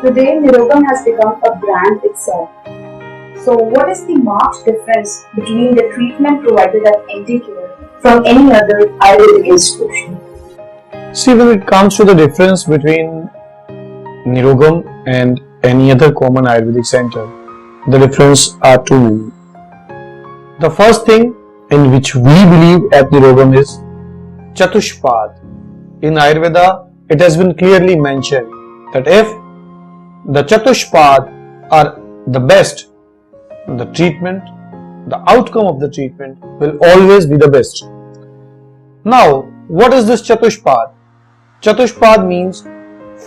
Today, Nirogam has become a brand itself. So, what is the marked difference between the treatment provided at NT Care from any other Ayurvedic institution? See, when it comes to the difference between Nirogam and any other common Ayurvedic center, the difference are too many. The first thing in which we believe at Nirogam is Chatushpad. In Ayurveda, it has been clearly mentioned that if the Chatushpad are the best, the treatment, the outcome of the treatment will always be the best. Now, what is this Chatushpad? Chatushpad means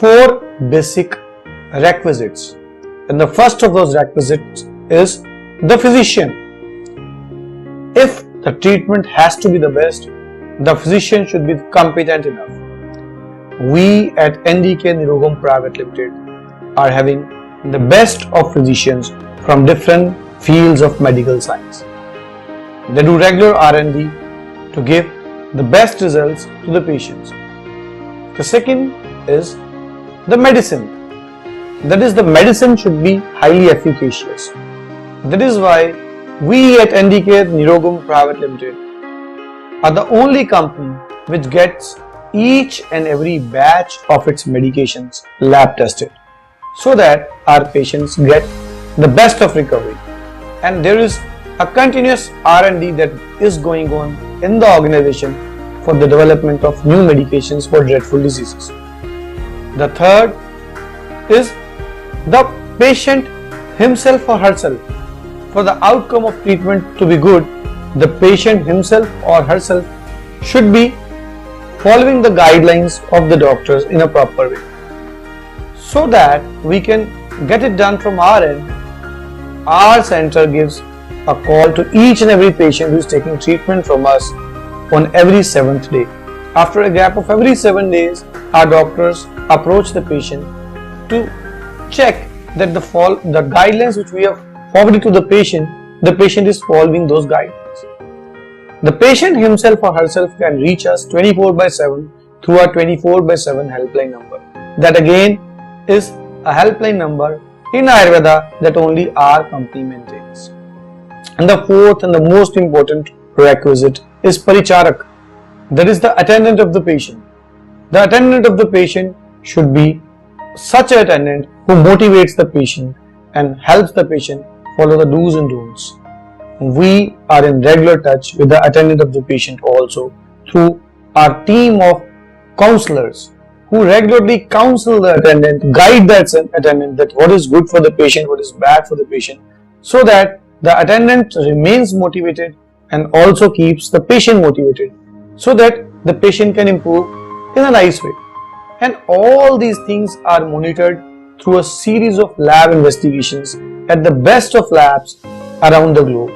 4 basic requisites, and the first of those requisites is the physician. If the treatment has to be the best, the physician should be competent enough. We at NDK Nirogam Private Limited are having the best of physicians from different fields of medical science. They do regular R&D to give the best results to the patients. The second is the medicine. That is, the medicine should be highly efficacious. That is why we at NDK Nirogam Private Limited are the only company which gets each and every batch of its medications lab tested, so that our patients get the best of recovery. And there is a continuous R&D that is going on in the organization for the development of new medications for dreadful diseases. The third is the patient himself or herself. For the outcome of treatment to be good, the patient himself or herself should be following the guidelines of the doctors in a proper way. So that we can get it done from our end, our center gives a call to each and every patient who is taking treatment from us on every 7th day. After a gap of every 7 days, our doctors approach the patient to check that the guidelines which we have forwarded to the patient is following those guidelines. The patient himself or herself can reach us 24/7 through our 24/7 helpline number. That again is a helpline number in Ayurveda that only our company maintains. And the fourth and the most important requisite is Paricharak. That is the attendant of the patient. The attendant of the patient should be such an attendant who motivates the patient and helps the patient follow the do's and don'ts. We are in regular touch with the attendant of the patient also through our team of counselors who regularly counsel the attendant, guide that attendant that what is good for the patient, what is bad for the patient, so that the attendant remains motivated and also keeps the patient motivated, so that the patient can improve in a nice way. And all these things are monitored through a series of lab investigations at the best of labs around the globe.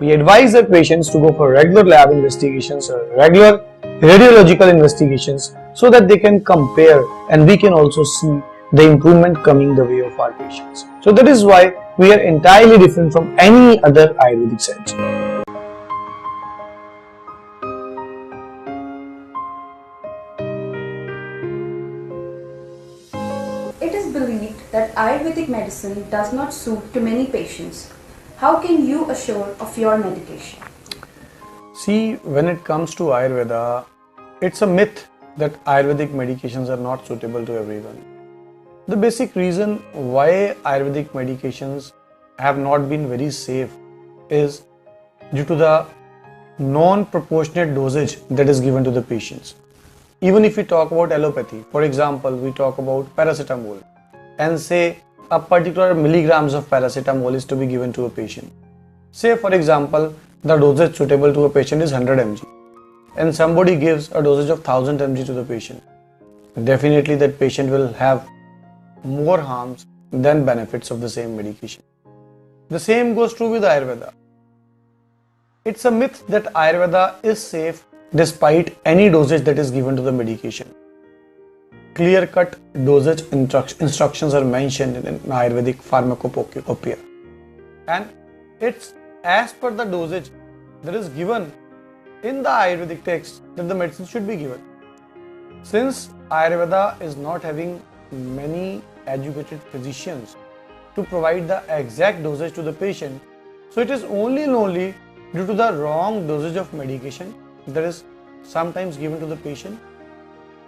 We advise our patients to go for regular lab investigations or regular radiological investigations so that they can compare and we can also see the improvement coming the way of our patients. So that is why we are entirely different from any other Ayurvedic center. It is believed that Ayurvedic medicine does not suit to many patients. How can you assure of your medication? See, when it comes to Ayurveda, it's a myth that Ayurvedic medications are not suitable to everyone. The basic reason why Ayurvedic medications have not been very safe is due to the non-proportionate dosage that is given to the patients. Even if we talk about allopathy, for example, we talk about paracetamol and say a particular milligrams of paracetamol is to be given to a patient. Say for example, the dosage suitable to a patient is 100 mg and somebody gives a dosage of 1000 mg to the patient. Definitely that patient will have more harms than benefits of the same medication. The same goes true with Ayurveda. It's a myth that Ayurveda is safe despite any dosage that is given to the medication. Clear-cut dosage instructions are mentioned in Ayurvedic pharmacopoeia, and it's as per the dosage that is given in the Ayurvedic text that the medicine should be given. Since Ayurveda is not having many educated physicians to provide the exact dosage to the patient. So it is only and only due to the wrong dosage of medication that is sometimes given to the patient.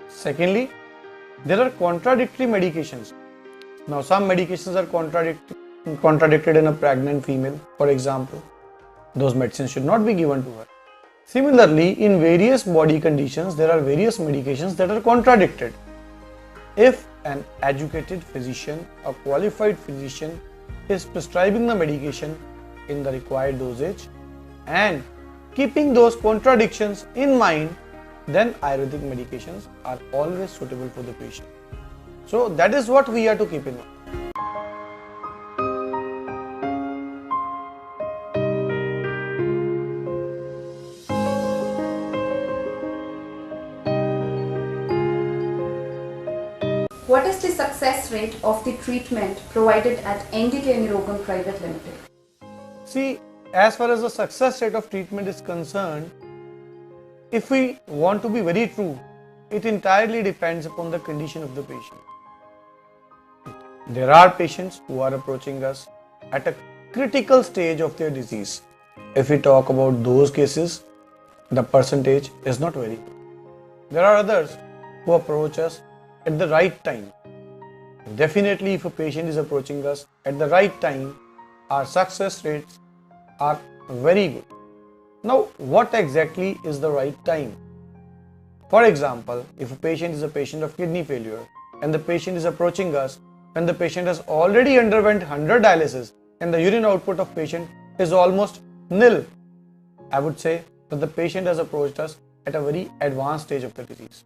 Secondly, there are contradictory medications. Now some medications are contradicted in a pregnant female, for example. Those medicines should not be given to her. Similarly, in various body conditions, there are various medications that are contradicted. If an educated physician, a qualified physician, is prescribing the medication in the required dosage and keeping those contradictions in mind, then Ayurvedic medications are always suitable for the patient. So that is what we are to keep in mind. What is the success rate of the treatment provided at NDK Nirogam Private Limited? See, as far as the success rate of treatment is concerned, if we want to be very true, it entirely depends upon the condition of the patient. There are patients who are approaching us at a critical stage of their disease. If we talk about those cases, the percentage is not very good. There are others who approach us at the right time. Definitely, if a patient is approaching us at the right time, our success rates are very good. Now, what exactly is the right time? For example, if a patient is a patient of kidney failure and the patient is approaching us when the patient has already underwent 100 dialysis and the urine output of patient is almost nil, I would say that the patient has approached us at a very advanced stage of the disease.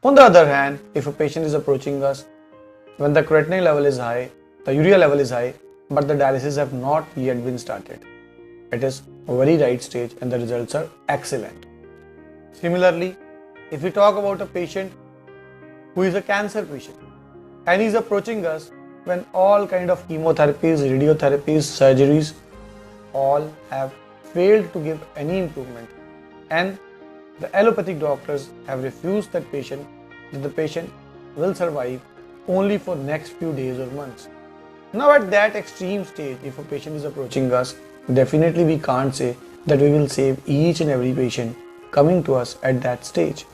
On the other hand, if a patient is approaching us when the creatinine level is high, the urea level is high, but the dialysis have not yet been started, it is a very right stage and the results are excellent. Similarly, if we talk about a patient who is a cancer patient and he is approaching us when all kind of chemotherapies, radiotherapies, surgeries all have failed to give any improvement and the allopathic doctors have refused that the patient will survive only for next few days or months. Now at that extreme stage, if a patient is approaching us, definitely we can't say that we will save each and every patient coming to us at that stage.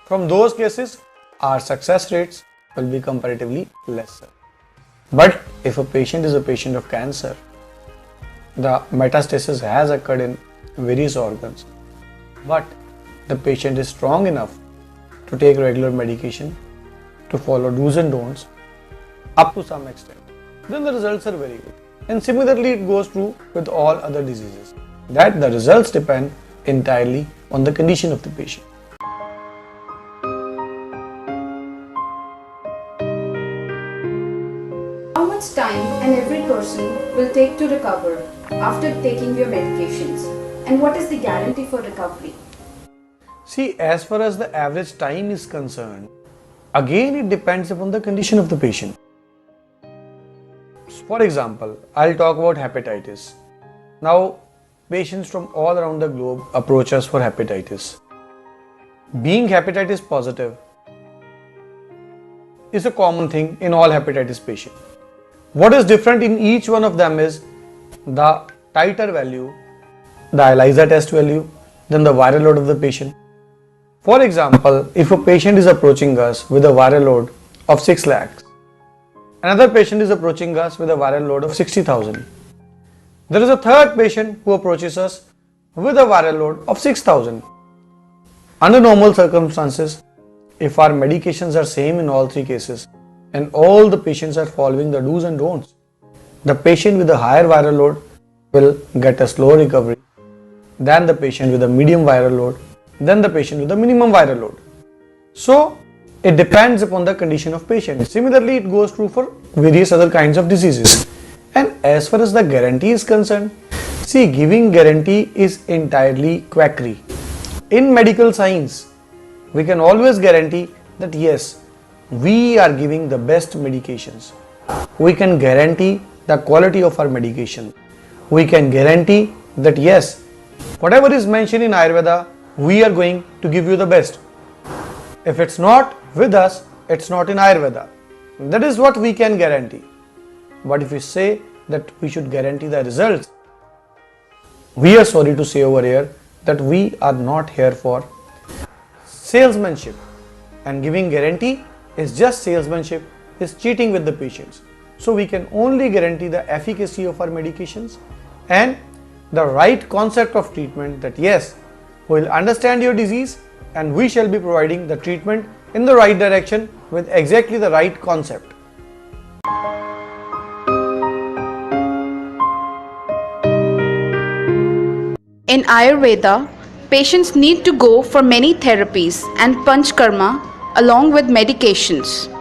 From those cases, our success rates will be comparatively lesser. But if a patient is a patient of cancer, the metastasis has occurred in various organs, but the patient is strong enough to take regular medication, to follow do's and don'ts up to some extent, then the results are very good. And similarly, it goes true with all other diseases, that the results depend entirely on the condition of the patient. How much time an every person will take to recover after taking your medications, and what is the guarantee for recovery? See, as far as the average time is concerned, again it depends upon the condition of the patient. For example, I'll talk about hepatitis. Now, patients from all around the globe approach us for hepatitis. Being hepatitis positive is a common thing in all hepatitis patients. What is different in each one of them is the titer value, the ELISA test value, then the viral load of the patient. For example, if a patient is approaching us with a viral load of 6 lakhs, another patient is approaching us with a viral load of 60,000. There is a third patient who approaches us with a viral load of 6,000. Under normal circumstances, if our medications are same in all three cases and all the patients are following the do's and don'ts, the patient with a higher viral load will get a slow recovery than the patient with a medium viral load, then the patient with a minimum viral load. So, it depends upon the condition of patient. Similarly, it goes true for various other kinds of diseases. And as far as the guarantee is concerned, see, giving guarantee is entirely quackery. In medical science, we can always guarantee that yes, we are giving the best medications. We can guarantee the quality of our medication. We can guarantee that yes, whatever is mentioned in Ayurveda, we are going to give you the best. If it's not with us, it's not in Ayurveda. that is what we can guarantee. But if we say that we should guarantee the results, we are sorry to say over here that we are not here for salesmanship, and giving guarantee is just salesmanship, is cheating with the patients. So we can only guarantee the efficacy of our medications and the right concept of treatment, that yes, we will understand your disease and we shall be providing the treatment in the right direction with exactly the right concept. In Ayurveda, patients need to go for many therapies and Panchkarma along with medications.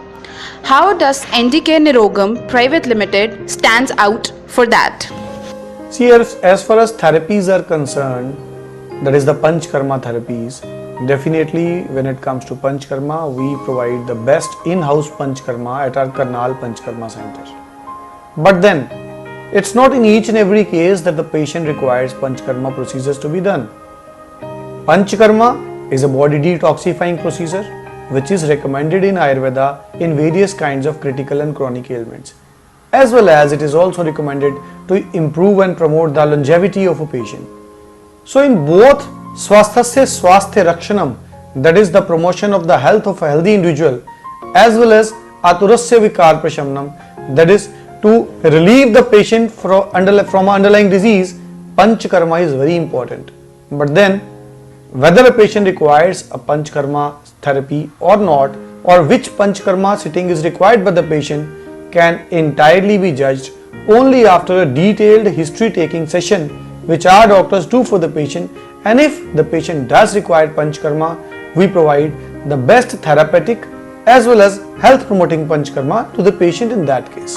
How does NDK Nirogam Private Limited stands out for that? See, as far as therapies are concerned, that is the Panchkarma therapies, definitely when it comes to Panchkarma, we provide the best in-house Panchkarma at our Karnal Panchkarma Center. But then, it's not in each and every case that the patient requires Panchkarma procedures to be done. Panchkarma is a body detoxifying procedure which is recommended in Ayurveda in various kinds of critical and chronic ailments, as well as it is also recommended to improve and promote the longevity of a patient. So in both Swasthasya Swasthya Rakshanam, that is the promotion of the health of a healthy individual, as well as Aturasya Vikar Prashamnam, that is to relieve the patient from underlying disease, Panchkarma is very important. But then, whether a patient requires a Panchkarma therapy or not, or which Panchkarma sitting is required by the patient, can entirely be judged only after a detailed history taking session which our doctors do for the patient. And if the patient does require Panchkarma, we provide the best therapeutic as well as health promoting Panchkarma to the patient in that case.